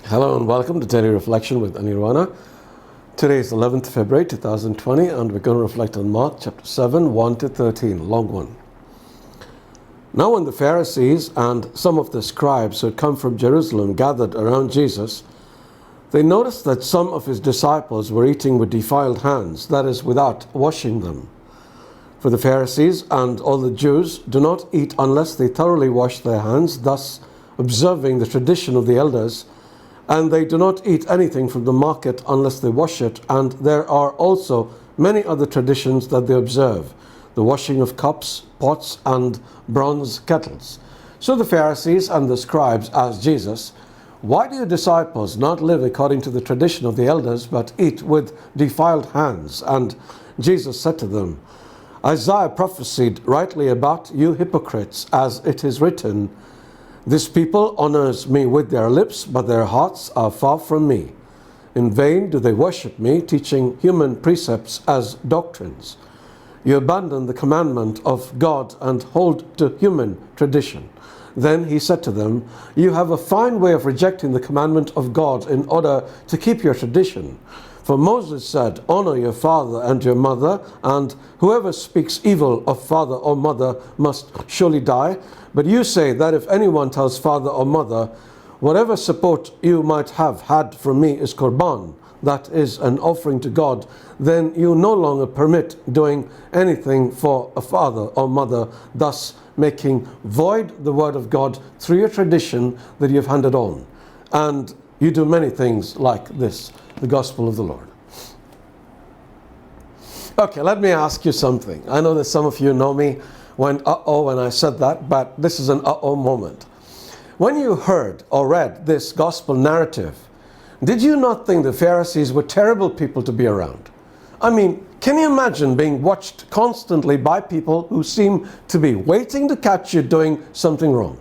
Hello and welcome to Daily Reflection with Aneel Aranha. Today is 11th February 2020 and we're going to reflect on Mark chapter 7, 1 to 13, long one. Now when the Pharisees and some of the scribes who had come from Jerusalem gathered around Jesus, they noticed that some of his disciples were eating with defiled hands, that is, without washing them. For the Pharisees and all the Jews do not eat unless they thoroughly wash their hands, thus observing the tradition of the elders, and they do not eat anything from the market unless they wash it, and there are also many other traditions that they observe, the washing of cups, pots, and bronze kettles. So the Pharisees and the scribes asked Jesus, "Why do your disciples not live according to the tradition of the elders, but eat with defiled hands?" And Jesus said to them, "Isaiah prophesied rightly about you hypocrites, as it is written, 'This people honors me with their lips, but their hearts are far from me. In vain do they worship me, teaching human precepts as doctrines. You abandon the commandment of God and hold to human tradition.' Then he said to them, 'You have a fine way of rejecting the commandment of God in order to keep your tradition. For Moses said, honor your father and your mother, and whoever speaks evil of father or mother must surely die. But you say that if anyone tells father or mother, whatever support you might have had from me is korban, that is an offering to God, then you no longer permit doing anything for a father or mother, thus making void the word of God through your tradition that you've handed on. And you do many things like this." The Gospel of the Lord. Okay, let me ask you something. I know that some of you know me when I said that, but this is an moment. When you heard or read this gospel narrative, did you not think the Pharisees were terrible people to be around? I mean, can you imagine being watched constantly by people who seem to be waiting to catch you doing something wrong?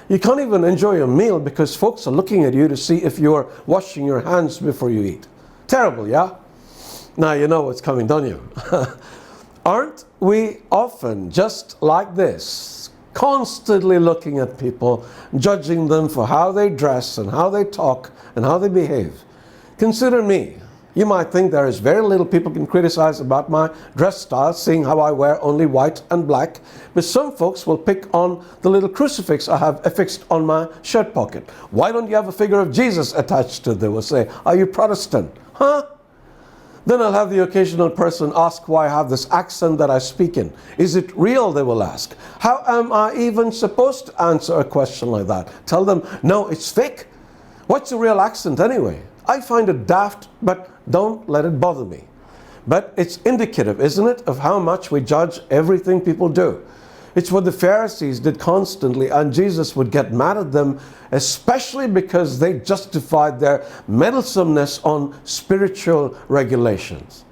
You can't even enjoy your meal because folks are looking at you to see if you're washing your hands before you eat. Terrible, yeah? Now you know what's coming, don't you? Aren't we often just like this, constantly looking at people, judging them for how they dress and how they talk and how they behave? Consider me. You might think there is very little people can criticize about my dress style, seeing how I wear only white and black. But some folks will pick on the little crucifix I have affixed on my shirt pocket. "Why don't you have a figure of Jesus attached to it?" They will say. "Are you Protestant?" Huh? Then I'll have the occasional person ask why I have this accent that I speak in. "Is it real?" they will ask. How am I even supposed to answer a question like that? Tell them, "No, it's fake." What's a real accent anyway? I find it daft, but don't let it bother me. But it's indicative, isn't it, of how much we judge everything people do. It's what the Pharisees did constantly, and Jesus would get mad at them, especially because they justified their meddlesomeness on spiritual regulations.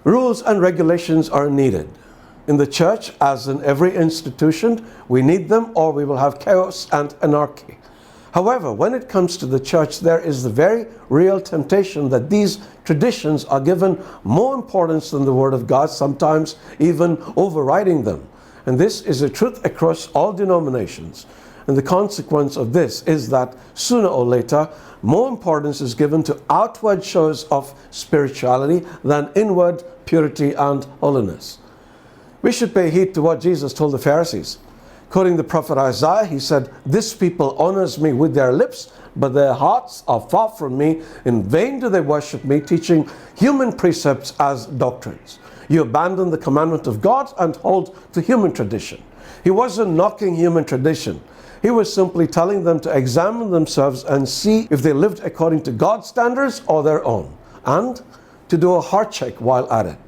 Rules and regulations are needed. In the church, as in every institution, we need them or we will have chaos and anarchy. However, when it comes to the church, there is the very real temptation that these traditions are given more importance than the Word of God, sometimes even overriding them. And this is a truth across all denominations. And the consequence of this is that sooner or later, more importance is given to outward shows of spirituality than inward purity and holiness. We should pay heed to what Jesus told the Pharisees. Quoting the prophet Isaiah, he said, "This people honors me with their lips, but their hearts are far from me. In vain do they worship me, teaching human precepts as doctrines." You abandon the commandment of God and hold to human tradition. He wasn't knocking human tradition. He was simply telling them to examine themselves and see if they lived according to God's standards or their own, and to do a heart check while at it.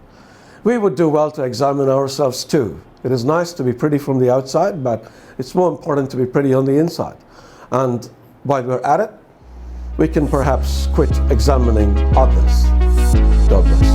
We would do well to examine ourselves too. It is nice to be pretty from the outside, but it's more important to be pretty on the inside. And while we're at it, we can perhaps quit examining others. God bless.